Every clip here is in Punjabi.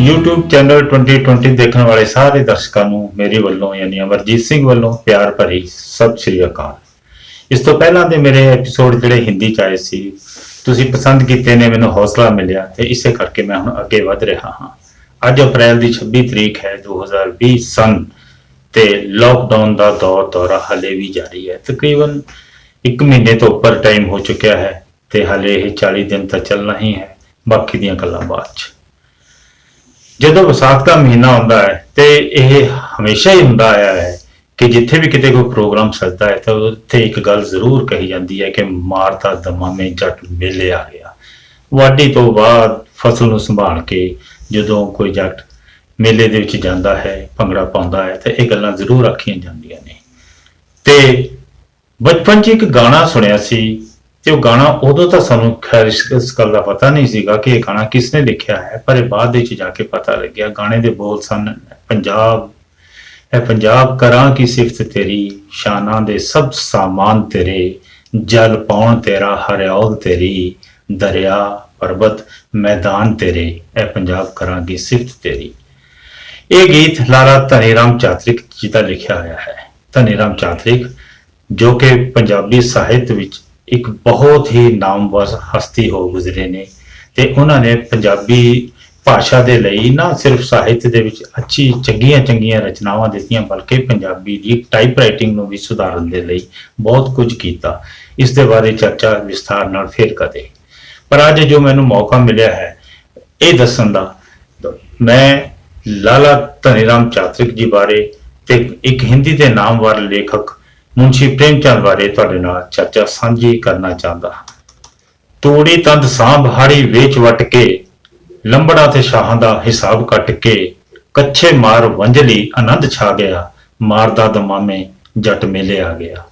YouTube ਚੈਨਲ 2020 ਦੇਖਣ ਵਾਲੇ ਸਾਰੇ ਦਰਸ਼ਕਾਂ ਨੂੰ ਮੇਰੇ ਵੱਲੋਂ ਯਾਨੀ ਅਮਰਜੀਤ ਸਿੰਘ ਵੱਲੋਂ ਪਿਆਰ ਭਰੀ ਸਤਿ ਸ਼੍ਰੀ ਅਕਾਲ। ਇਸ ਤੋਂ ਪਹਿਲਾਂ ਦੇ ਮੇਰੇ ਐਪੀਸੋਡ ਜਿਹੜੇ ਹਿੰਦੀ ਚ ਆਏ ਸੀ ਤੁਸੀਂ ਪਸੰਦ ਕੀਤੇ ਨੇ, ਮੈਨੂੰ ਹੌਸਲਾ ਮਿਲਿਆ ਤੇ ਇਸੇ ਕਰਕੇ ਮੈਂ ਹੁਣ ਅੱਗੇ ਵਧ ਰਿਹਾ ਹਾਂ। ਅੱਜ ਅਪ੍ਰੈਲ ਦੀ 26 ਤਰੀਕ ਹੈ 2020 ਸਨ ਤੇ ਲਾਕਡਾਊਨ ਦਾ ਦੌਰਾ ਹਾਲੇ ਵੀ ਜਾਰੀ ਹੈ। ਤਕਰੀਬਨ 1 ਮਹੀਨੇ ਤੋਂ ਉੱਪਰ ਟਾਈਮ ਹੋ ਚੁੱਕਿਆ ਹੈ ਤੇ ਹਾਲੇ ਇਹ 40 ਦਿਨ ਤਾਂ ਚੱਲਣਾ ਹੀ ਹੈ, ਬਾਕੀ ਦੀਆਂ ਗੱਲਾਂ ਬਾਅਦ ਚ। ਜਦੋਂ ਵਿਸਾਖ ਦਾ ਮਹੀਨਾ ਆਉਂਦਾ ਹੈ ਤੇ ਇਹ ਹਮੇਸ਼ਾ ਹੀ ਹੁੰਦਾ ਆਇਆ ਹੈ ਕਿ ਜਿੱਥੇ ਵੀ ਕਿਤੇ ਕੋਈ ਪ੍ਰੋਗਰਾਮ ਸੱਜਦਾ ਹੈ ਤਾਂ ਉੱਥੇ ਇੱਕ ਗੱਲ ਜ਼ਰੂਰ ਕਹੀ ਜਾਂਦੀ ਹੈ ਕਿ ਮਾਰਦਾ ਦਮਾਮੇ ਜੱਟ ਮੇਲੇ ਆ ਗਿਆ। ਵਾਢੀ ਤੋਂ ਬਾਅਦ ਫਸਲ ਨੂੰ ਸੰਭਾਲ ਕੇ ਜਦੋਂ ਕੋਈ ਜੱਟ ਮੇਲੇ ਦੇ ਵਿੱਚ ਜਾਂਦਾ ਹੈ, ਭੰਗੜਾ ਪਾਉਂਦਾ ਹੈ, ਤਾਂ ਇਹ ਗੱਲਾਂ ਜ਼ਰੂਰ ਆਖੀਆਂ ਜਾਂਦੀਆਂ ਨੇ। ਤੇ ਬਚਪਨ 'ਚ ਇੱਕ ਗਾਣਾ ਸੁਣਿਆ ਸੀ ਤੇ ਉਹ ਗਾਣਾ ਉਦੋਂ ਤਾਂ ਸਾਨੂੰ ਖੈਰ ਇਸ ਗੱਲ ਦਾ ਪਤਾ ਨਹੀਂ ਸੀਗਾ ਕਿ ਇਹ ਗਾਣਾ ਕਿਸਨੇ ਲਿਖਿਆ ਹੈ, ਪਰ ਇਹ ਬਾਅਦ ਵਿੱਚ ਜਾ ਕੇ ਪਤਾ ਲੱਗਿਆ। ਗਾਣੇ ਦੇ ਬੋਲ ਸਨ, ਪੰਜਾਬ ਹੈ ਪੰਜਾਬ ਕਰਾਂ ਕੀ ਸਿਫਤ ਤੇਰੀ, ਸ਼ਾਨਾਂ ਦੇ ਸਭ ਸਾਮਾਨ ਤੇਰੇ, ਜਲ ਪਾਉਣ ਤੇਰਾ ਹਰਿਆਉਲ ਤੇਰੀ, ਦਰਿਆ ਪਰਬਤ ਮੈਦਾਨ ਤੇਰੇ, ਇਹ ਪੰਜਾਬ ਕਰਾਂ ਕੀ ਸਿਫਤ ਤੇਰੀ। ਇਹ ਗੀਤ ਲਾਲਾ ਧਨੀ ਰਾਮ ਚਾਤਰਿਕ ਜੀ ਦਾ ਲਿਖਿਆ ਹੋਇਆ ਹੈ। ਧਨੀ ਰਾਮ ਚਾਤਰਿਕ ਜੋ ਕਿ ਪੰਜਾਬੀ ਸਾਹਿਤ ਵਿੱਚ ਇੱਕ ਬਹੁਤ ਹੀ ਨਾਮਵਰ ਹਸਤੀ ਹੋ ਗੁਜ਼ਰੇ ਨੇ ਤੇ ਉਹਨਾਂ ਨੇ ਪੰਜਾਬੀ ਭਾਸ਼ਾ ਦੇ ਲਈ ਨਾ ਸਿਰਫ ਸਾਹਿਤ ਦੇ ਵਿੱਚ ਚੰਗੀਆਂ ਰਚਨਾਵਾਂ ਦਿੱਤੀਆਂ, ਬਲਕਿ ਪੰਜਾਬੀ ਦੀ ਟਾਈਪ ਰਾਈਟਿੰਗ ਨੂੰ ਵੀ ਸੁਧਾਰਨ ਦੇ ਲਈ ਬਹੁਤ ਕੁਝ ਕੀਤਾ। ਇਸ ਦੇ ਬਾਰੇ ਚਰਚਾ ਵਿਸਥਾਰ ਨਾਲ ਫਿਰ ਕਦੇ, ਪਰ ਅੱਜ ਜੋ ਮੈਨੂੰ ਮੌਕਾ ਮਿਲਿਆ ਹੈ ਇਹ ਦੱਸਣ ਦਾ, ਮੈਂ ਲਾਲਾ ਧਨੀ ਰਾਮ ਚਾਤਰਿਕ ਜੀ ਬਾਰੇ ਤੇ ਇੱਕ ਹਿੰਦੀ ਦੇ ਨਾਮਵਰ ਲੇਖਕ ਮੁਨਸ਼ੀ ਪ੍ਰੇਮਚੰਦ ਬਾਰੇ ਤੁਹਾਡੇ ਨਾਲ ਚਰਚਾ ਸਾਂਝੀ ਕਰਨਾ ਚਾਹੁੰਦਾ ਹਾਂ। ਤੂੜੀ ਤੰਦ ਸਾਂਭ ਹਾੜੀ ਵੇਚ ਵਟ ਕੇ, ਲੰਬੜਾ ਤੇ ਸ਼ਾਹਾਂ ਦਾ ਹਿਸਾਬ ਕੱਟ ਕੇ, ਕੱਛੇ ਮਾਰ ਵੰਜਲੀ ਆਨੰਦ ਛਾ ਗਿਆ, ਮਾਰਦਾ ਦਮਾਮੇ ਜੱਟ ਮੇਲੇ ਆ ਗਿਆ।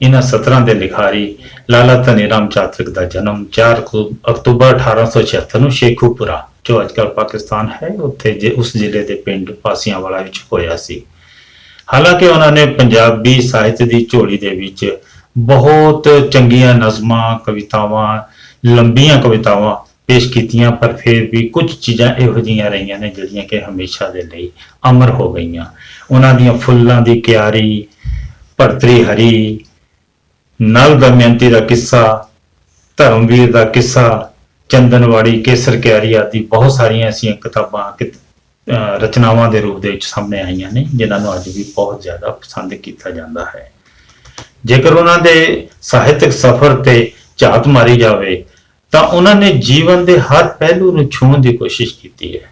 ਇਹਨਾਂ ਸਤਰਾਂ ਦੇ ਲਿਖਾਰੀ ਲਾਲਾ ਧਨੀ ਰਾਮ ਚਾਤਰਿਕ ਦਾ ਜਨਮ 4 ਅਕਤੂਬਰ 1876 ਨੂੰ ਸ਼ੇਖੂਪੁਰਾ, ਜੋ ਅੱਜਕੱਲ ਪਾਕਿਸਤਾਨ ਹੈ, ਉੱਥੇ ਉਸ ਜ਼ਿਲ੍ਹੇ ਦੇ ਪਿੰਡ ਪਾਸੀਆਂਵਾਲਾ ਵਿੱਚ ਹੋਇਆ ਸੀ। ਹਾਲਾਂਕਿ ਉਹਨਾਂ ਨੇ ਪੰਜਾਬੀ ਸਾਹਿਤ ਦੀ ਝੋਲੀ ਦੇ ਵਿੱਚ ਬਹੁਤ ਚੰਗੀਆਂ ਨਜ਼ਮਾਂ, ਕਵਿਤਾਵਾਂ, ਲੰਬੀਆਂ ਕਵਿਤਾਵਾਂ ਪੇਸ਼ ਕੀਤੀਆਂ, ਪਰ ਫਿਰ ਵੀ ਕੁਝ ਚੀਜ਼ਾਂ ਇਹੋ ਜਿਹੀਆਂ ਰਹੀਆਂ ਨੇ ਜਿਹੜੀਆਂ ਕਿ ਹਮੇਸ਼ਾ ਦੇ ਲਈ ਅਮਰ ਹੋ ਗਈਆਂ। ਉਹਨਾਂ ਦੀਆਂ ਫੁੱਲਾਂ ਦੀ ਕਿਆਰੀ, ਭਰਤਰੀ ਹਰੀ, ਨਲ ਦਮਯੰਤੀ ਦਾ ਕਿੱਸਾ, ਧਰਮਵੀਰ ਦਾ ਕਿੱਸਾ, ਚੰਦਨਵਾੜੀ, ਕੇਸਰ ਕਿਆਰੀ ਆਦਿ ਬਹੁਤ ਸਾਰੀਆਂ ਐਸੀਆਂ ਕਿਤਾਬਾਂ ਰਚਨਾਵਾਂ ਦੇ ਰੂਪ ਦੇ ਵਿੱਚ ਸਾਹਮਣੇ ਆਈਆਂ ਨੇ ਜਿਨ੍ਹਾਂ ਨੂੰ ਅੱਜ ਵੀ ਬਹੁਤ ਜ਼ਿਆਦਾ ਪਸੰਦ ਕੀਤਾ ਜਾਂਦਾ ਹੈ। ਜੇਕਰ ਉਹਨਾਂ ਦੇ ਸਾਹਿਤਕ ਸਫ਼ਰ ਤੇ ਝਾਤ ਮਾਰੀ ਜਾਵੇ ਤਾਂ ਉਹਨਾਂ ਨੇ ਜੀਵਨ ਦੇ ਹਰ ਪਹਿਲੂ ਨੂੰ ਛੂਹਣ ਦੀ ਕੋਸ਼ਿਸ਼ ਕੀਤੀ ਹੈ।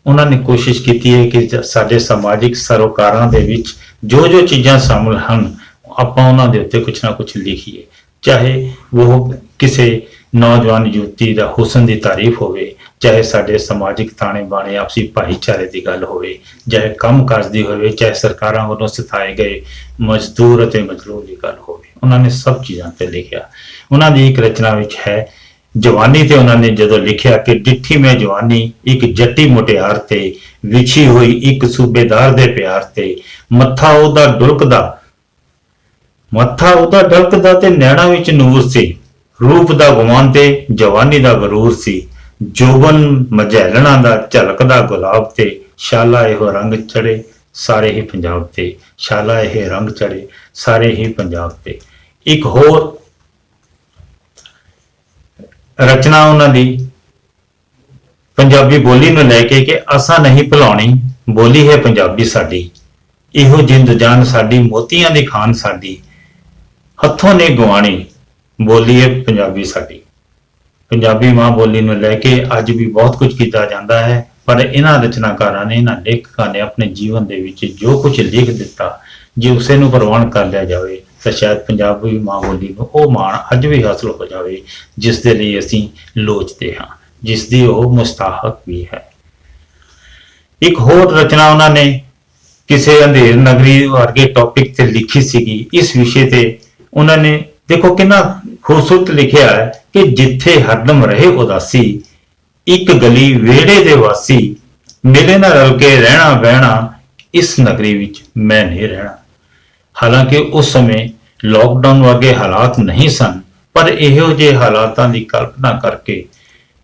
ਉਹਨਾਂ ਨੇ ਕੋਸ਼ਿਸ਼ ਕੀਤੀ ਹੈ ਕਿ ਸਾਡੇ ਸਮਾਜਿਕ ਸਰੋਕਾਰਾਂ ਦੇ ਵਿੱਚ ਜੋ ਚੀਜ਼ਾਂ ਸ਼ਾਮਲ ਹਨ ਆਪਾਂ ਉਹਨਾਂ ਦੇ ਉੱਤੇ ਕੁਝ ਨਾ ਕੁਝ ਲਿਖੀਏ, ਚਾਹੇ ਉਹ ਕਿਸੇ ਨੌਜਵਾਨ ਯੁਵਤੀ ਦਾ ਹੁਸਨ ਦੀ ਤਾਰੀਫ ਹੋਵੇ, ਚਾਹੇ ਸਾਡੇ ਸਮਾਜਿਕ ਤਾਣੇ ਬਾਣੇ ਆਪਸੀ ਭਾਈਚਾਰੇ ਦੀ ਗੱਲ ਹੋਵੇ, ਚਾਹੇ ਕੰਮ ਕਾਜ ਦੀ ਹੋਵੇ, ਚਾਹੇ ਸਰਕਾਰਾਂ ਵੱਲੋਂ ਸਿਖਾਏ ਗਏ ਮਜ਼ਦੂਰ ਅਤੇ ਮਜ਼ਲੂਮ ਦੀ ਗੱਲ ਹੋਵੇ। ਉਹਨਾਂ ਨੇ ਸਭ ਚੀਜ਼ਾਂ ਤੇ ਲਿਖਿਆ। ਉਹਨਾਂ ਦੀ ਇੱਕ ਰਚਨਾ ਵਿੱਚ ਹੈ ਜਵਾਨੀ, ਤੇ ਉਹਨਾਂ ਨੇ ਜਦੋਂ ਲਿਖਿਆ ਕਿ ਡਿੱਠੀ ਮੈਂ ਜਵਾਨੀ ਇੱਕ ਜੱਟੀ ਮੁਟਿਆਰ ਤੇ, ਵਿਛੀ ਹੋਈ ਇੱਕ ਸੂਬੇਦਾਰ ਦੇ ਪਿਆਰ ਤੇ, ਮੱਥਾ ਉਹਦਾ ਡੁਲਕਦਾ ਤੇ ਨੈਣਾ ਵਿੱਚ ਨੂਰ ਸੀ, ਰੂਪ ਦਾ ਗੁਮਾਨ ਤੇ ਜਵਾਨੀ ਦਾ ਗਰੂਰ ਸੀ, ਜੋਬਨ ਮਝੈਲਣਾ ਦਾ ਝਲਕਦਾ ਗੁਲਾਬ ਤੇ, ਸ਼ਾਲਾ ਇਹੋ ਰੰਗ ਚੜੇ ਸਾਰੇ ਹੀ ਪੰਜਾਬ ਤੇ, ਸ਼ਾਲਾ ਇਹ ਰੰਗ ਚੜੇ ਸਾਰੇ ਹੀ ਪੰਜਾਬ ਤੇ। ਇੱਕ ਹੋਰ ਰਚਨਾ ਉਹਨਾਂ ਦੀ ਪੰਜਾਬੀ ਬੋਲੀ ਨੂੰ ਲੈ ਕੇ ਕਿ ਅਸਾਂ ਨਹੀਂ ਭੁਲਾਉਣੀ ਬੋਲੀ ਹੈ ਪੰਜਾਬੀ ਸਾਡੀ, ਇਹੋ ਜਿੰਦ ਜਾਨ ਸਾਡੀ ਮੋਤੀਆਂ ਦੀ ਖਾਨ ਸਾਡੀ, ਹੱਥੋਂ ਨੇ ਗਵਾਣੀ ਬੋਲੀ ਹੈ ਪੰਜਾਬੀ ਸਾਡੀ। ਪੰਜਾਬੀ ਮਾਂ ਬੋਲੀ ਨੂੰ ਲੈ ਕੇ ਅੱਜ ਵੀ ਬਹੁਤ ਕੁਝ ਕੀਤਾ ਜਾਂਦਾ ਹੈ, ਪਰ ਇਹਨਾਂ ਰਚਨਾਕਾਰਾਂ ਨੇ, ਇਹਨਾਂ ਲੇਖਕਾਂ ਨੇ ਆਪਣੇ ਜੀਵਨ ਦੇ ਵਿੱਚ ਜੋ ਕੁਝ ਲਿਖ ਦਿੱਤਾ, ਜੇ ਉਸੇ ਨੂੰ ਪ੍ਰਵਾਨ ਕਰ ਲਿਆ ਜਾਵੇ ਤਾਂ ਸ਼ਾਇਦ ਪੰਜਾਬੀ ਮਾਂ ਬੋਲੀ ਨੂੰ ਉਹ ਮਾਣ ਅੱਜ ਵੀ ਹਾਸਲ ਹੋ ਜਾਵੇ ਜਿਸ ਦੇ ਲਈ ਅਸੀਂ ਲੋਚਦੇ ਹਾਂ, ਜਿਸ ਦੀ ਉਹ ਮੁਸਤਾਹਕ ਵੀ ਹੈ। ਇੱਕ ਹੋਰ ਰਚਨਾ ਉਹਨਾਂ ਨੇ ਕਿਸੇ ਅੰਧੇਰ ਨਗਰੀ ਵਰਗੇ ਟੌਪਿਕ ਤੇ ਲਿਖੀ ਸੀਗੀ। ਇਸ ਵਿਸ਼ੇ ਤੇ ਉਹਨਾਂ ਨੇ ਦੇਖੋ ਕਿੰਨਾ ਖੂਬਸੂਰਤ ਲਿਖਿਆ ਹੈ ਕਿ ਜਿੱਥੇ ਹਰਦਮ ਰਹੇ ਉਦਾਸੀ, ਇੱਕ ਗਲੀ ਵਿਹੜੇ ਦੇ ਵਾਸੀ, ਮੇਰੇ ਨਾਲ ਰਲ ਕੇ ਰਹਿਣਾ ਬਹਿਣਾ ਇਸ ਨਗਰੀ ਵਿੱਚ ਮੈਂ ਨਹੀਂ ਰਹਿਣਾ। ਹਾਲਾਂਕਿ ਉਸ ਸਮੇਂ ਲਾਕਡਾਊਨ ਵਰਗੇ ਹਾਲਾਤ ਨਹੀਂ ਸਨ, ਪਰ ਇਹੋ ਜਿਹੇ ਹਾਲਾਤਾਂ ਦੀ ਕਲਪਨਾ ਕਰਕੇ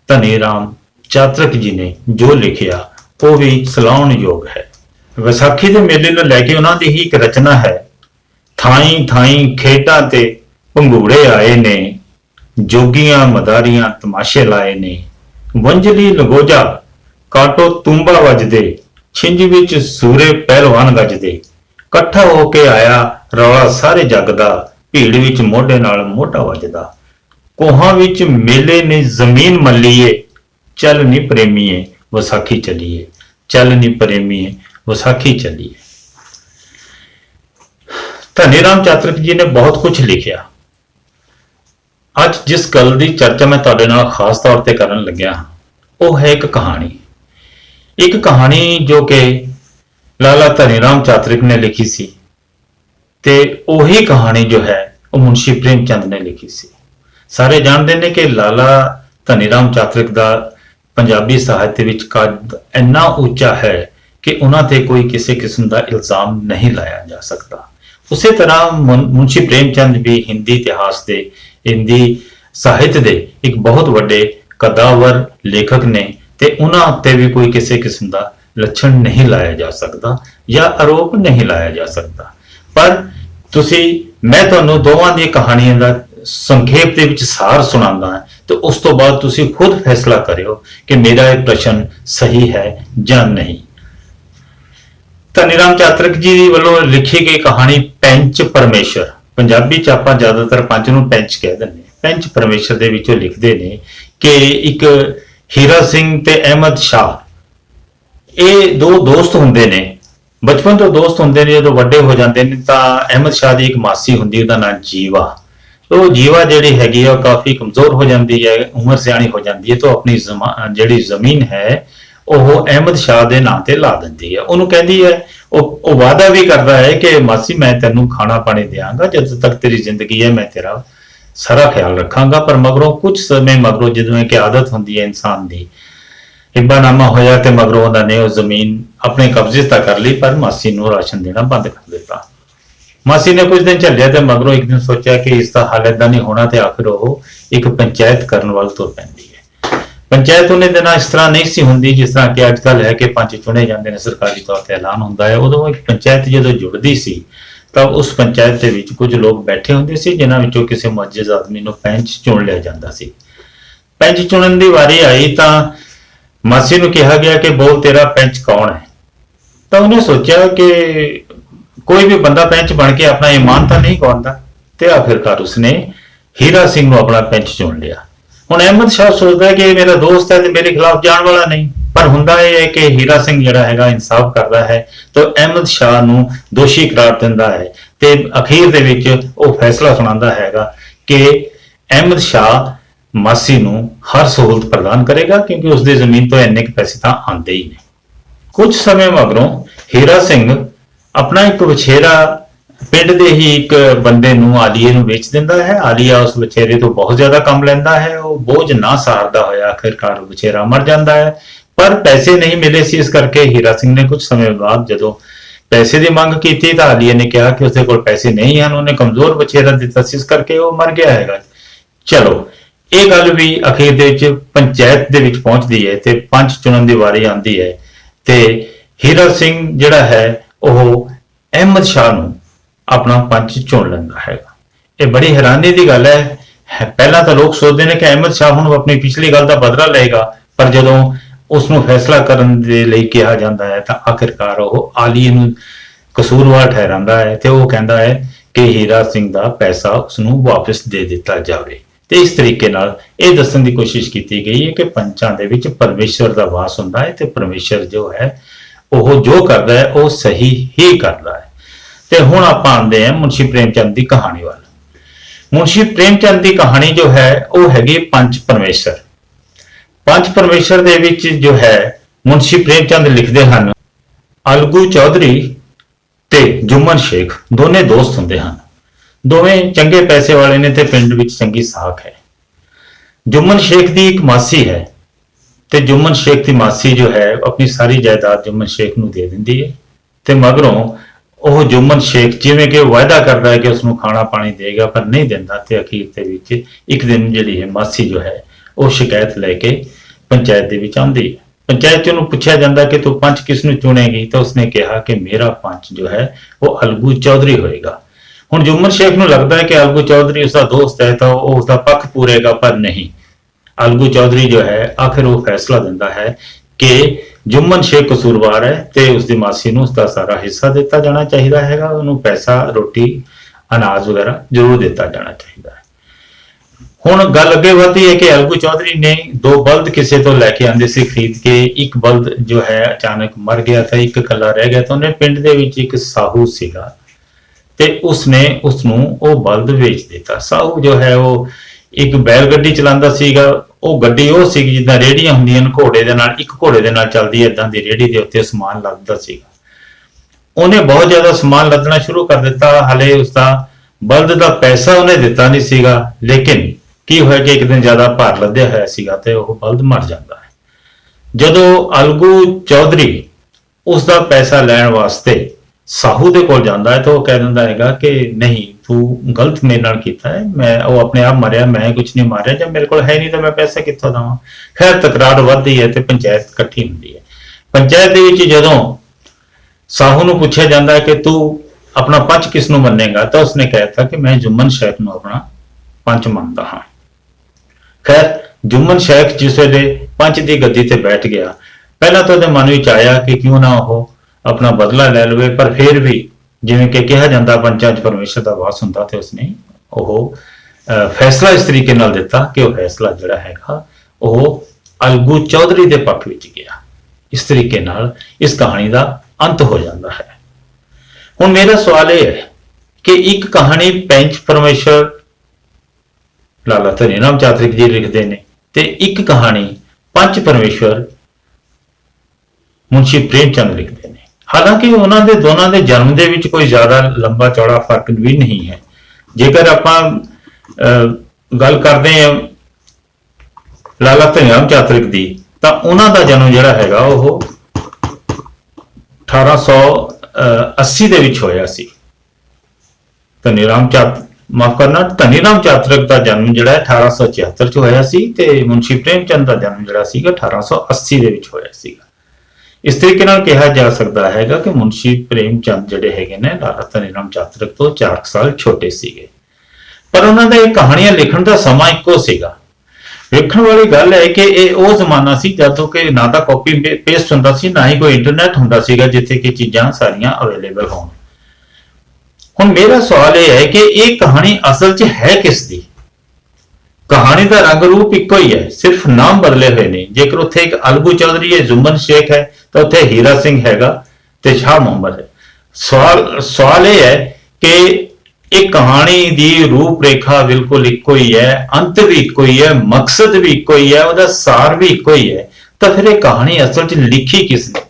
ਧਨੀ ਰਾਮ ਚਾਤਰਿਕ ਜੀ ਨੇ ਜੋ ਲਿਖਿਆ ਉਹ ਵੀ ਸਲਾਹੁਣਯੋਗ ਹੈ। ਵਿਸਾਖੀ ਦੇ ਮੇਲੇ ਨੂੰ ਲੈ ਕੇ ਉਹਨਾਂ ਦੀ ਹੀ ਇੱਕ ਰਚਨਾ ਹੈ। ਥਾਈਂ ਥਾਈਂ ਖੇਡਾਂ ਤੇ ਭੰਗੂੜੇ ਆਏ ਨੇ, ਜੋਗੀਆਂ ਮਦਾਰੀਆਂ ਤਮਾਸ਼ੇ ਲਾਏ ਨੇ, ਵੰਜਲੀ ਲਗੋਜਾ ਕਾਟੋ ਤੂੰਬਾ ਵੱਜਦੇ, ਛਿੰਝ ਵਿੱਚ ਸੂਰੇ ਪਹਿਲਵਾਨ ਗੱਜਦੇ, ਇਕੱਠਾ ਹੋ ਕੇ ਆਇਆ ਰੌਲਾ ਸਾਰੇ ਜੱਗ ਦਾ, ਭੀੜ ਵਿੱਚ ਮੋਢੇ ਨਾਲ ਮੋਢਾ ਵੱਜਦਾ, ਕੋਹਾਂ ਵਿੱਚ ਮੇਲੇ ਨੇ ਜ਼ਮੀਨ ਮੱਲੀਏ, ਚੱਲ ਨੀ ਪ੍ਰੇਮੀਏ ਵਿਸਾਖੀ ਚੱਲੀਏ, ਚੱਲ ਨੀ ਪ੍ਰੇਮੀਏ ਵਿਸਾਖੀ ਚੱਲੀਏ। ਧਨੀ ਰਾਮ ਚਾਤ੍ਰਿਕ ਜੀ ਨੇ ਬਹੁਤ ਕੁਝ ਲਿਖਿਆ। ਅੱਜ ਜਿਸ ਗੱਲ ਦੀ ਚਰਚਾ ਮੈਂ ਤੁਹਾਡੇ ਨਾਲ ਖਾਸ ਤੌਰ ਤੇ ਕਰਨ ਲੱਗਿਆ ਹਾਂ, ਉਹ ਹੈ ਇੱਕ ਕਹਾਣੀ। ਇੱਕ ਕਹਾਣੀ ਜੋ ਕਿ ਲਾਲਾ ਧਨੀ ਰਾਮ ਚਾਤ੍ਰਿਕ ਨੇ ਲਿਖੀ ਸੀ, ਤੇ ਉਹੀ ਕਹਾਣੀ ਜੋ ਹੈ ਉਹ ਮੁਨਸ਼ੀ ਪ੍ਰੇਮ ਚੰਦ ਨੇ ਲਿਖੀ ਸੀ। ਸਾਰੇ ਜਾਣਦੇ ਨੇ ਕਿ ਲਾਲਾ ਧਨੀ ਰਾਮ ਚਾਤ੍ਰਿਕ ਦਾ ਪੰਜਾਬੀ ਸਾਹਿਤ ਵਿੱਚ ਕੱਦ ਇੰਨਾ ਉੱਚਾ ਹੈ ਕਿ ਉਹਨਾਂ ਤੇ ਕੋਈ ਕਿਸੇ ਕਿਸਮ ਦਾ ਇਲਜ਼ਾਮ ਨਹੀਂ ਲਾਇਆ ਜਾ ਸਕਦਾ। ਉਸੇ ਤਰ੍ਹਾਂ ਮੁਨਸ਼ੀ ਪ੍ਰੇਮ ਚੰਦ ਵੀ ਹਿੰਦੀ ਇਤਿਹਾਸ ਦੇ, ਹਿੰਦੀ ਸਾਹਿਤ ਦੇ ਇੱਕ ਬਹੁਤ ਵੱਡੇ ਕਦਾਵਰ ਲੇਖਕ ਨੇ, ਤੇ ਉਹਨਾਂ ਉੱਤੇ ਵੀ ਕੋਈ ਕਿਸੇ ਕਿਸਮ ਦਾ ਲੱਛਣ ਨਹੀਂ ਲਾਇਆ ਜਾ ਸਕਦਾ ਜਾਂ ਆਰੋਪ ਨਹੀਂ ਲਾਇਆ ਜਾ ਸਕਦਾ। ਪਰ ਮੈਂ ਤੁਹਾਨੂੰ ਦੋਵਾਂ ਦੀਆਂ ਕਹਾਣੀਆਂ ਦਾ ਸੰਖੇਪ ਦੇ ਵਿੱਚ ਸਾਰ ਸੁਣਾਉਂਦਾ ਹਾਂ, ਤੇ ਉਸ ਤੋਂ ਬਾਅਦ ਤੁਸੀਂ ਖੁਦ ਫੈਸਲਾ ਕਰਿਓ ਕਿ ਮੇਰਾ ਇਹ ਪ੍ਰਸ਼ਨ ਸਹੀ ਹੈ ਜਾਂ ਨਹੀਂ। ਧਨੀ ਰਾਮ ਚਾਤ੍ਰਿਕ ਜੀ ਵੱਲੋਂ ਲਿਖੀ ਗਈ ਕਹਾਣੀ ਪੈਂਚ ਪਰਮੇਸ਼ਰ, ਪੰਜਾਬੀ ਚ ਆਪਾਂ ਜ਼ਿਆਦਾਤਰ ਪੰਚ ਨੂੰ ਪੈਂਚ ਕਹਿ ਦਿੰਦੇ ਹਾਂ। ਪੈਂਚ ਪਰਮੇਸ਼ਰ ਦੇ ਵਿੱਚੋਂ ਲਿਖਦੇ ਨੇ ਕਿ ਇੱਕ ਹੀਰਾ ਸਿੰਘ ਤੇ ਅਹਿਮਦ ਸ਼ਾਹ, ਇਹ ਦੋ ਦੋਸਤ ਹੁੰਦੇ ਨੇ, ਬਚਪਨ ਤੋਂ ਦੋਸਤ ਹੁੰਦੇ ਨੇ। ਜਦੋਂ ਵੱਡੇ ਹੋ ਜਾਂਦੇ ਨੇ ਤਾਂ ਅਹਿਮਦ ਸ਼ਾਹ ਦੀ ਇੱਕ ਮਾਸੀ ਹੁੰਦੀ, ਉਹਦਾ ਨਾਮ ਜੀਵਾ। ਉਹ ਜੀਵਾ ਜਿਹੜੀ ਹੈਗੀ ਆ ਉਹ ਕਾਫੀ ਕਮਜ਼ੋਰ ਹੋ ਜਾਂਦੀ ਹੈ, ਉਮਰ ਸਿਆਣੀ ਹੋ ਜਾਂਦੀ ਹੈ, ਤਾਂ ਆਪਣੀ ਜਿਹੜੀ ਜ਼ਮੀਨ ਹੈ ਉਹ ਅਹਿਮਦ ਸ਼ਾਹ ਦੇ ਨਾਂ ਤੇ ਲਾ ਦਿੰਦੀ ਹੈ। ਉਹਨੂੰ ਕਹਿੰਦੀ ਹੈ, ਉਹ ਵਾਅਦਾ ਵੀ ਕਰਦਾ ਹੈ ਕਿ ਮਾਸੀ ਮੈਂ ਤੈਨੂੰ ਖਾਣਾ ਪਾਣੀ ਦਿਆਂਗਾ, ਜਦੋਂ ਤੱਕ ਤੇਰੀ ਜ਼ਿੰਦਗੀ ਹੈ ਮੈਂ ਤੇਰਾ ਸਾਰਾ ਖਿਆਲ ਰੱਖਾਂਗਾ। ਪਰ ਮਗਰੋਂ ਕੁਝ ਸਮੇਂ ਮਗਰੋਂ, ਜਦੋਂ ਕਿ ਆਦਤ ਹੁੰਦੀ ਹੈ ਇਨਸਾਨ ਦੀ, ਹਿੱਬਾਨਾਮਾ ਹੋਇਆ ਤੇ ਮਗਰੋਂ ਉਹਨਾਂ ਨੇ ਉਹ ਜ਼ਮੀਨ ਆਪਣੇ ਕਬਜ਼ੇ ਤਾਂ ਕਰ ਲਈ, ਪਰ ਮਾਸੀ ਨੂੰ ਰਾਸ਼ਨ ਦੇਣਾ ਬੰਦ ਕਰ ਦਿੱਤਾ। ਮਾਸੀ ਨੇ ਕੁਝ ਦਿਨ ਝੱਲਿਆ ਤੇ ਮਗਰੋਂ ਇੱਕ ਦਿਨ ਸੋਚਿਆ ਕਿ ਇਸ ਦਾ ਹੱਲ ਏਦਾਂ ਨਹੀਂ ਹੋਣਾ, ਤੇ ਆਖਿਰ ਉਹ ਇੱਕ ਪੰਚਾਇਤ ਕਰਨ ਵੱਲ ਤੁਰ ਪੈਂਦੀ ਹੈ। ਪੰਚਾਇਤ ਉਹਨੇ ਦਿਨਾਂ ਇਸ ਤਰ੍ਹਾਂ ਨਹੀਂ ਸੀ ਹੁੰਦੀ ਜਿਸ ਤਰ੍ਹਾਂ ਕਿ ਅੱਜ ਕੱਲ੍ਹ ਹੈ ਕਿ ਪੰਚ ਚੁਣੇ ਜਾਂਦੇ ਨੇ, ਸਰਕਾਰੀ ਤੌਰ ਤੇ ਐਲਾਨ ਹੁੰਦਾ ਹੈ। ਉਦੋਂ ਇੱਕ ਪੰਚਾਇਤ ਜਦੋਂ ਜੁੜਦੀ ਸੀ ਤਾਂ ਉਸ ਪੰਚਾਇਤ ਦੇ ਵਿੱਚ ਕੁਝ ਲੋਕ ਬੈਠੇ ਹੁੰਦੇ ਸੀ, ਜਿਨ੍ਹਾਂ ਵਿੱਚੋਂ ਕਿਸੇ ਮੁਅੱਜ਼ਜ਼ ਆਦਮੀ ਨੂੰ ਪੈਂਚ ਚੁਣ ਲਿਆ ਜਾਂਦਾ ਸੀ। ਪੈਂਚ ਚੁਣਨ ਦੀ ਵਾਰੀ ਆਈ ਤਾਂ ਮਾਸੀ ਨੂੰ ਕਿਹਾ ਗਿਆ ਕਿ ਬੋਲ ਤੇਰਾ ਪੈਂਚ ਕੌਣ ਹੈ। ਤਾਂ ਉਹਨੇ ਸੋਚਿਆ ਕਿ ਕੋਈ ਵੀ ਬੰਦਾ ਪੈਂਚ ਬਣ ਕੇ ਆਪਣਾ ਇਮਾਨ ਤਾਂ ਨਹੀਂ ਗਵਾਉਂਦਾ, ਤੇ ਆਖਿਰਕਾਰ ਉਸਨੇ ਹੀਰਾ ਸਿੰਘ ਨੂੰ ਆਪਣਾ ਪੈਂਚ ਚੁਣ ਲਿਆ। ਹੁਣ ਅਹਿਮਦ ਸ਼ਾਹ ਸੋਚਦਾ ਹੈ ਕਿ ਇਹ ਮੇਰਾ ਦੋਸਤ ਹੈ ਤੇ ਮੇਰੇ ਖਿਲਾਫ ਜਾਣ ਵਾਲਾ ਨਹੀਂ, ਪਰ ਹੁੰਦਾ ਇਹ ਹੈ ਕਿ ਹੀਰਾ ਸਿੰਘ ਜਿਹੜਾ ਹੈਗਾ ਇਨਸਾਫ ਕਰਦਾ ਹੈ ਤੇ ਅਹਿਮਦ ਸ਼ਾਹ ਨੂੰ ਦੋਸ਼ੀ ਕਰਾਰ ਦਿੰਦਾ ਹੈ, ਤੇ ਅਖੀਰ ਦੇ ਵਿੱਚ ਉਹ ਫੈਸਲਾ ਸੁਣਾਉਂਦਾ ਹੈਗਾ ਕਿ ਅਹਿਮਦ ਸ਼ਾਹ ਮਾਸੀ ਨੂੰ ਹਰ ਸਹੂਲਤ ਪ੍ਰਦਾਨ ਕਰੇਗਾ, ਕਿਉਂਕਿ ਉਸਦੀ ਜ਼ਮੀਨ ਤੋਂ ਇੰਨੇ ਕੁ ਪੈਸੇ ਤਾਂ ਆਉਂਦੇ ਹੀ ਨੇ। ਕੁਝ ਸਮੇਂ ਮਗਰੋਂ ਹੀਰਾ ਸਿੰਘ ਆਪਣਾ ਇੱਕ ਵਛੇਰਾ ਪਿੰਡ ਦੇ ਹੀ ਇੱਕ ਬੰਦੇ ਨੂੰ, ਆਲੀਏ ਨੂੰ ਵੇਚ ਦਿੰਦਾ ਹੈ। ਆਲੀਆ ਉਸ ਵਛੇਰੇ ਤੋਂ ਬਹੁਤ ਜ਼ਿਆਦਾ ਕੰਮ ਲੈਂਦਾ ਹੈ। ਉਹ ਬੋਝ ਨਾ ਸਹਾਰਦਾ ਹੋਇਆ ਆਖਿਰਕਾਰ ਵਛੇਰਾ ਮਰ ਜਾਂਦਾ ਹੈ, ਪਰ ਪੈਸੇ ਨਹੀਂ ਮਿਲੇ ਸੀ। ਇਸ ਕਰਕੇ ਹੀਰਾ ਸਿੰਘ ਨੇ ਕੁਝ ਸਮੇਂ ਬਾਅਦ ਜਦੋਂ ਪੈਸੇ ਦੀ ਮੰਗ ਕੀਤੀ ਤਾਂ ਆਲੀਏ ਨੇ ਕਿਹਾ ਕਿ ਉਸਦੇ ਕੋਲ ਪੈਸੇ ਨਹੀਂ ਹਨ, ਉਹਨੇ ਕਮਜ਼ੋਰ ਵਛੇਰਾ ਦਿੱਤਾ ਸੀ, ਇਸ ਕਰਕੇ ਉਹ ਮਰ ਗਿਆ ਹੈਗਾ। ਚਲੋ, ਇਹ ਗੱਲ ਵੀ ਅਖੀਰ ਦੇ ਵਿੱਚ ਪੰਚਾਇਤ ਦੇ ਵਿੱਚ ਪਹੁੰਚਦੀ ਹੈ ਤੇ ਪੰਚ ਚੁਣਨ ਦੀ ਵਾਰੀ ਆਉਂਦੀ ਹੈ, ਤੇ ਹੀਰਾ ਸਿੰਘ ਜਿਹੜਾ ਹੈ ਉਹ ਅਹਿਮਦ ਸ਼ਾਹ ਨੂੰ ਆਪਣਾ ਪੰਚ ਚੁਣ ਲੈਂਦਾ ਹੈਗਾ। ਇਹ ਬੜੀ ਹੈਰਾਨੀ ਦੀ ਗੱਲ ਹੈ। ਪਹਿਲਾਂ ਤਾਂ ਲੋਕ ਸੋਚਦੇ ਨੇ ਕਿ ਅਹਿਮਦ ਸ਼ਾਹ ਹੁਣ ਆਪਣੀ ਪਿਛਲੀ ਗੱਲ ਦਾ ਬਦਲਾ ਲਏਗਾ, ਪਰ ਜਦੋਂ ਉਸ ਨੂੰ ਫੈਸਲਾ ਕਰਨ ਦੇ ਲਈ ਕਿਹਾ ਜਾਂਦਾ ਹੈ ਤਾਂ ਆਖਿਰਕਾਰ ਉਹ ਆਲੀਏ ਨੂੰ ਕਸੂਰਵਾਰ ਠਹਿਰਾਉਂਦਾ ਹੈ, ਤੇ ਉਹ ਕਹਿੰਦਾ ਹੈ ਕਿ ਹੀਰਾ ਸਿੰਘ ਦਾ ਪੈਸਾ ਉਸ ਨੂੰ ਵਾਪਸ ਦੇ ਦਿੱਤਾ ਜਾਵੇ। ਤੇ ਇਸ ਤਰੀਕੇ ਨਾਲ ਇਹ ਦੱਸਣ ਦੀ ਕੋਸ਼ਿਸ਼ ਕੀਤੀ ਗਈ ਹੈ ਕਿ ਪੰਚਾਂ ਦੇ ਵਿੱਚ ਪਰਮੇਸ਼ਵਰ ਦਾ ਵਾਸ ਹੁੰਦਾ ਹੈ, ਤੇ ਪਰਮੇਸ਼ਵਰ ਜੋ ਹੈ ਉਹ ਜੋ ਕਰਦਾ ਹੈ ਉਹ ਸਹੀ ਹੀ ਕਰਦਾ ਹੈ। ਤੇ ਹੁਣ ਆਪਾਂ ਆਉਂਦੇ ਹਾਂ ਮੁਨਸ਼ੀ ਪ੍ਰੇਮ ਚੰਦ ਦੀ ਕਹਾਣੀ ਵੱਲ। ਮੁਨਸ਼ੀ ਪ੍ਰੇਮ ਚੰਦ ਦੀ ਕਹਾਣੀ ਜੋ ਹੈ ਉਹ ਹੈਗੀ ਪੰਚ ਪਰਮੇਸ਼ਰ। ਪੰਚ ਪਰਮੇਸ਼ਰ ਦੇ ਵਿੱਚ ਜੋ ਹੈ ਮੁਨਸ਼ੀ ਪ੍ਰੇਮ ਚੰਦ ਲਿਖਦੇ ਹਨ, ਅਲਗੂ ਚੌਧਰੀ ਤੇ ਜੁਮਨ ਸ਼ੇਖ ਦੋਨੇ ਦੋਸਤ ਹੁੰਦੇ ਹਨ। ਦੋਵੇਂ ਚੰਗੇ ਪੈਸੇ ਵਾਲੇ ਨੇ ਤੇ ਪਿੰਡ ਵਿੱਚ ਚੰਗੀ ਸਾਖ ਹੈ। ਜੁਮਨ ਸ਼ੇਖ ਦੀ ਇੱਕ ਮਾਸੀ ਹੈ, ਤੇ ਜੁਮਨ ਸ਼ੇਖ ਦੀ ਮਾਸੀ ਜੋ ਹੈ ਆਪਣੀ ਸਾਰੀ ਜਾਇਦਾਦ ਜੁਮਨ ਸ਼ੇਖ ਨੂੰ ਦੇ ਦਿੰਦੀ ਹੈ, ਤੇ ਮਗਰੋਂ ਉਹ ਜੁਮਨ ਸ਼ੇਖ ਜਿਵੇਂ ਕਿ ਵਾਅਦਾ ਕਰਦਾ ਹੈ ਕਿ ਉਸ ਨੂੰ ਖਾਣਾ ਪਾਣੀ ਦੇਗਾ, ਪਰ ਨਹੀਂ ਦਿੰਦਾ। ਤੇ ਅਖੀਰ ਦੇ ਵਿੱਚ ਇੱਕ ਦਿਨ ਜਿਹੜੀ ਹੈ ਮਾਸੀ ਜੋ ਹੈ ਉਹ ਸ਼ਿਕਾਇਤ ਲੈ ਕੇ ਪੰਚਾਇਤ ਦੇ ਵਿੱਚ ਆਉਂਦੀ ਹੈ। पंचायत चों पूछा जाता कि तू पंच किसनू चुनेगी, तो उसने कहा कि मेरा पंच जो है वो अलगू चौधरी होएगा। हुण जुम्मन शेख नूं लगता है कि अलगू चौधरी उसका दोस्त है तो वो उसका पक्ष पूरेगा, पर नहीं। अलगू चौधरी जो है आखिर वो फैसला दिंदा है कि जुम्मन शेख कसूरवार है ते उसकी मासी नूं उसका सारा हिस्सा दिता जाना चाहिए हैगा, उन्होंने पैसा, रोटी, अनाज वगैरह जरूर दिता जाना चाहिए है। हुण गल अगे बढ़ती है कि अलगू चौधरी ने 2 बल्द किसी तो लैके आंदे सी खरीद के, एक बल्द जो है अचानक मर गया था, एक कला रह गया, तो उन्हें पिंड दे विच एक साहू सीगा ते उसने उसनू वो बल्द वेच दिता। साहू जो है वो एक बैल गड्डी चलांदा सीगा, वो गड्डी वो सी जिद्दां रेहड़ियां हुंदियां घोड़े दे नाल, एक घोड़े दे नाल चलदी है, इदां दी रेहड़ी दे उत्ते समान लददा सीगा। उन्हें बहुत ज्यादा समान लदना शुरू कर दिता। हाले उसका बल्द का पैसा उन्हें दिता नहीं सीगा, लेकिन की होया कि एक दिन ज्यादा भार लद्या होया सीगा ते वो बल्द मर जाता है। जदों अलगू चौधरी उसका पैसा लैण वास्ते साहू दे कोल जांदा है तो वह कह दिंदा हैगा कि नहीं, तू गलत मेरे नाल कीता है, मैं वो अपने आप मरिया, मैं कुछ नहीं मारिया, जब मेरे को है नहीं तो मैं पैसे कित्थों देवां। खैर तकरार वधदी है ते पंचायत इकट्ठी हुंदी है। पंचायत दे विच जदों साहू नूं पुछया जांदा है कि तू अपना पंच किस नूं मन्नेगा, तो उसने कहता कि मैं जुम्मन शेख नूं अपना पंच मनदा हां। खैर जुम्मन शेख जिस वेले पंच की गद्दी ते बैठ गया, पहला तो मन विच आया कि क्यों ना वो अपना बदला लै लवे, पर फिर भी जिवें कि कहा जाता पंचां च परमेश्वर का वास हुंदा, ते उसने फैसला इस तरीके नाल दिता कि वह फैसला जिहड़ा हैगा वो अलगू चौधरी के पक्ष विच गया। इस तरीके नाल इस कहानी का अंत हो जाता है। हुण मेरा सवाल यह है कि एक कहानी पैंच परमेश्वर लाला धनीराम चातरिक जी लिखते हैं ते एक कहानी पंच परमेश्वर मुंशी प्रेमचंद लिखते हैं। हालांकि उन्होंने दोनों के जन्म के विच कोई ज्यादा लंबा चौड़ा फर्क भी नहीं है। जेकर आपां गल करते हैं लाला धनीराम चातरिक की, तो उन्होंने जन्म जिहड़ा हैगा वो 1880 दे विच होया सी। माफ करना, धनीराम चातरिक का जन्म जिहड़ा 1876 च होया सी ते मुंशी प्रेमचंद का जन्म जिहड़ा सीगा 1880 दे विच होया सीगा। इस तरीके नाल कहा जा सकता हैगा कि मुंशी प्रेमचंद जिहड़े हैगे ने लाला धनीराम चातरिक तो 4 साल छोटे सीगे, पर उन्हां दा ये कहानियां लिखण दा समा इक्को सीगा। वेखण वाली गल है कि ये वो जमाना सी जदों कि ना तां कॉपी पेस्ट हुंदा सी, ना ही कोई इंटरनेट हुंदा सीगा जिथे कि चीज़ां सारियां अवेलेबल होण। हुण मेरा सवाल यह है कि यह कहानी असल च है किसदी? कहानी का रंग रूप इको ही है, सिर्फ नाम बदले हुए ने। जेकर उत्थे एक अलगू चौधरी है, जुम्मन शेख है, तो उत्थे हीरा सिंह हैगा ते शाह मोहम्मद है। सवाल यह है कि एक कहानी की रूपरेखा बिल्कुल इको ही है, अंत भी इको ही है, मकसद भी इको ही है, उसका सार भी इको ही है, तो फिर यह कहानी असल च लिखी किसने?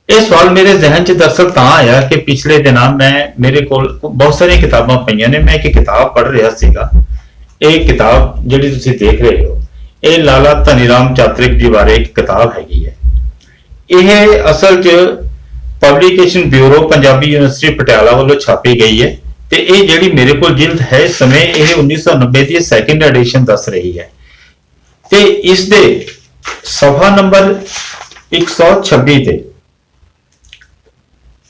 यह सवाल मेरे जहन च दरअसल तां आया कि पिछले दिनां मेरे को बहुत सारी किताबां पईयां ने। मैं एक किताब पढ़ रहा सीगा। यह किताब जिहड़ी तुसीं देख रहे हो, यह लाला धनीराम चातरिक जी बारे एक किताब हैगी है। यह असल च publication bureau Punjabi university Patiala वालों छापी गई है ते यह जिहड़ी मेरे को जिल्द है इस समय यह 1990 की सैकेंड एडिशन दस रही है ते इस दे सफा नंबर 126 ते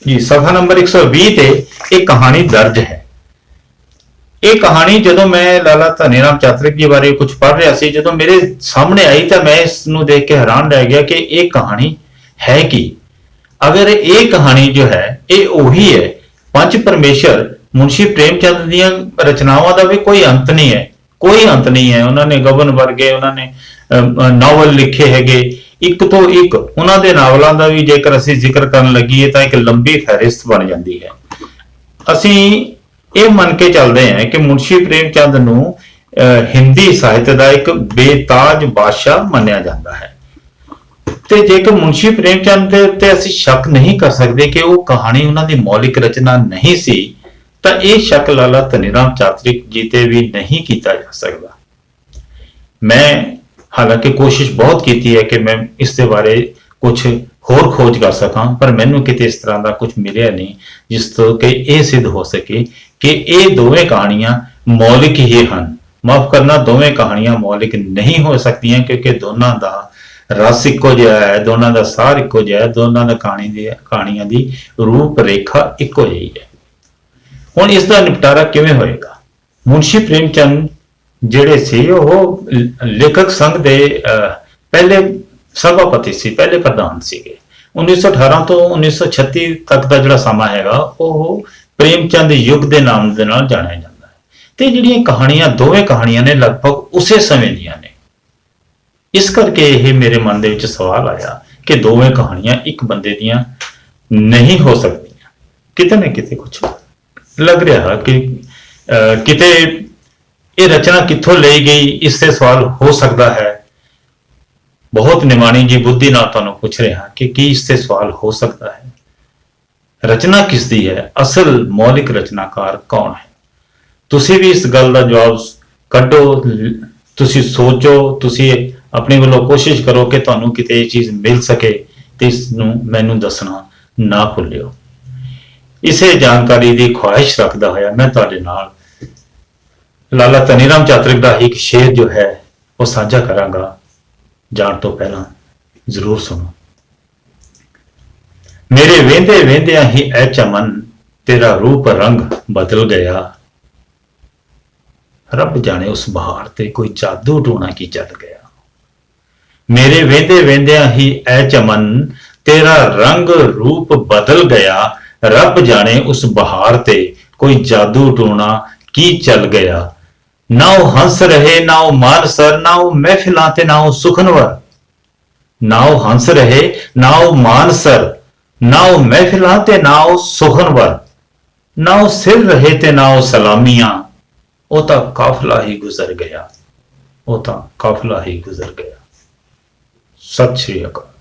जी सफा नंबर 120 ते एक कहानी दर्ज है। ये कहानी जदों मैं लाला धनीराम चातरिक जी बारे कुछ पढ़ रहा सी, जदों मेरे सामने आई तो मैं इसनूं देख के हैरान रह गया कि ये कहानी है की। अगर ये कहानी जो है ये उही है पंच परमेश्वर मुंशी प्रेमचंद दीयां रचनावां दा भी कोई अंत नहीं है, कोई अंत नहीं है। उन्होंने गबन वर्गे उन्होंने नावल लिखे हैगे, एक तो एक उन्हां दे नावलों का भी जेकर असीं जिक्र करन लगीए तो एक लंबी फहरिस्त बन जाती है। असीं ये मन के चलते हैं कि मुंशी प्रेमचंद नूं हिंदी साहित्य का एक बेताज बादशाह मन्निया जाता है। ते जेकर मुंशी प्रेमचंद के उत्ते असीं शक नहीं कर सकते कि वो कहानी उन्हां दी मौलिक रचना नहीं सी, तो यह शक लाला धनीराम चातरिक जी ते भी नहीं किया जा सकता। मैं हालांकि कोशिश बहुत की है कि मैं इसके बारे कुछ होर खोज कर सका, पर मैनू किते इस तरह का कुछ मिले नहीं जिस तो कि यह सिद्ध हो सके कि ये दोवें कहानियां मौलिक ही हैं। माफ करना, दोवें कहानियां मौलिक नहीं हो सकती क्योंकि दोनों का ਰਸ ਇੱਕੋ ਜਿਹਾ ਹੈ, ਦੋਨਾਂ ਦਾ ਸਾਰ ਇੱਕੋ ਜਿਹਾ ਹੈ, ਦੋਨਾਂ ਦਾ ਕਹਾਣੀਆਂ ਦੀ ਰੂਪ ਰੇਖਾ ਇੱਕੋ ਜਿਹੀ ਹੈ। ਹੁਣ ਇਸ ਦਾ ਨਿਪਟਾਰਾ ਕਿਵੇਂ ਹੋਏਗਾ? ਮੁਨਸ਼ੀ ਪ੍ਰੇਮਚੰਦ ਜਿਹੜੇ ਸੀ ਉਹ ਲੇਖਕ ਸੰਘ ਦੇ ਪਹਿਲੇ ਸਭਾਪਤੀ ਸੀ, ਪਹਿਲੇ ਪ੍ਰਧਾਨ ਸੀਗੇ। 1918 ਤੋਂ 1936 ਤੱਕ ਦਾ ਜਿਹੜਾ ਸਮਾਂ ਹੈਗਾ ਉਹ ਪ੍ਰੇਮਚੰਦ ਯੁੱਗ ਦੇ ਨਾਮ ਦੇ ਨਾਲ ਜਾਣਿਆ ਜਾਂਦਾ ਹੈ। ਤੇ ਜਿਹੜੀਆਂ ਕਹਾਣੀਆਂ, ਦੋਵੇਂ ਕਹਾਣੀਆਂ ਨੇ ਲਗਭਗ ਉਸੇ ਸਮੇਂ ਦੀਆਂ ਨੇ। ਇਸ ਕਰਕੇ ਇਹ ਮੇਰੇ ਮਨ ਦੇ ਵਿੱਚ ਸਵਾਲ ਆਇਆ ਕਿ ਦੋਵੇਂ ਕਹਾਣੀਆਂ ਇੱਕ ਬੰਦੇ ਦੀਆਂ ਨਹੀਂ ਹੋ ਸਕਦੀਆਂ। ਕਿਤੇ ਨਾ ਕਿਤੇ ਕੁਝ ਲੱਗ ਰਿਹਾ ਕਿ ਕਿਤੇ ਇਹ ਰਚਨਾ ਕਿੱਥੋਂ ਲਈ ਗਈ, ਇਸ ਤੇ ਸਵਾਲ ਹੋ ਸਕਦਾ ਹੈ। ਬਹੁਤ ਨਿਮਾਣੀ ਜੀ ਬੁੱਧੀ ਨਾਲ ਤੁਹਾਨੂੰ ਪੁੱਛ ਰਿਹਾ ਕਿ ਕੀ ਇਸ ਤੇ ਸਵਾਲ ਹੋ ਸਕਦਾ ਹੈ? ਰਚਨਾ ਕਿਸ ਦੀ ਹੈ? ਅਸਲ ਮੌਲਿਕ ਰਚਨਾਕਾਰ ਕੌਣ ਹੈ? ਤੁਸੀਂ ਵੀ ਇਸ ਗੱਲ ਦਾ ਜਵਾਬ ਕੱਢੋ, ਤੁਸੀਂ ਸੋਚੋ, ਤੁਸੀਂ ਆਪਣੇ ਵੱਲੋਂ ਕੋਸ਼ਿਸ਼ ਕਰੋ ਕਿ ਤੁਹਾਨੂੰ ਕਿਤੇ ਇਹ ਚੀਜ਼ ਮਿਲ ਸਕੇ ਤੇ ਇਸ ਨੂੰ ਮੈਨੂੰ ਦੱਸਣਾ ਨਾ ਭੁੱਲਿਓ। ਇਸੇ ਜਾਣਕਾਰੀ ਦੀ ਖੁਆਇਸ਼ ਰੱਖਦਾ ਹੋਇਆ ਮੈਂ ਤੁਹਾਡੇ ਨਾਲ ਲਾਲਾ ਧਨੀ ਰਾਮ ਚਾਤਰਿਕ ਦਾ ਇੱਕ ਸ਼ੇਰ ਜੋ ਹੈ ਉਹ ਸਾਂਝਾ ਕਰਾਂਗਾ। ਜਾਣ ਤੋਂ ਪਹਿਲਾਂ ਜ਼ਰੂਰ ਸੁਣੋ। ਮੇਰੇ ਵੇਂਦੇ ਵੇਂਦਿਆਂ ਹੀ ਐ ਚਮਨ ਤੇਰਾ ਰੂਪ ਰੰਗ ਬਦਲ ਗਿਆ। ਰੱਬ ਜਾਣੇ ਉਸ ਬਹਾਰ ਤੇ ਕੋਈ ਜਾਦੂ ਟੂਣਾ ਕੀ ਚੱਲ ਗਿਆ। ਮੇਰੇ ਵੇਂਦੇ ਵੇਂਦਿਆਂ ਹੀ ਐ ਚਮਨ ਤੇਰਾ ਰੰਗ ਰੂਪ ਬਦਲ ਗਿਆ। ਰੱਬ ਜਾਣੇ ਉਸ ਬਹਾਰ ਤੇ ਕੋਈ ਜਾਦੂ ਟੂਣਾ ਕੀ ਚੱਲ ਗਿਆ। ਨਾ ਉਹ ਹੰਸ ਰਹੇ, ਨਾ ਉਹ ਮਾਨਸਰ, ਨਾ ਉਹ ਮਹਿਫਿਲਾਂ ਤੇ ਨਾ ਉਹ ਸੁਖਨਵਰ। ਨਾ ਉਹ ਹੰਸ ਰਹੇ, ਨਾ ਉਹ ਮਾਨਸਰ, ਨਾ ਉਹ ਮਹਿਫਿਲਾਂ ਤੇ ਨਾ ਉਹ ਸੁਖਨਵਰ। ਨਾ ਉਹ ਸਿਰ ਰਹੇ ਤੇ ਨਾ ਉਹ ਸਲਾਮੀਆਂ। ਉਹ ਤਾਂ ਕਾਫਲਾ ਹੀ ਗੁਜ਼ਰ ਗਿਆ। ਉਹ ਤਾਂ ਕਾਫਲਾ ਹੀ ਗੁਜ਼ਰ ਗਿਆ। ਸਤਿ ਸ਼੍ਰੀ ਅਕਾਲ।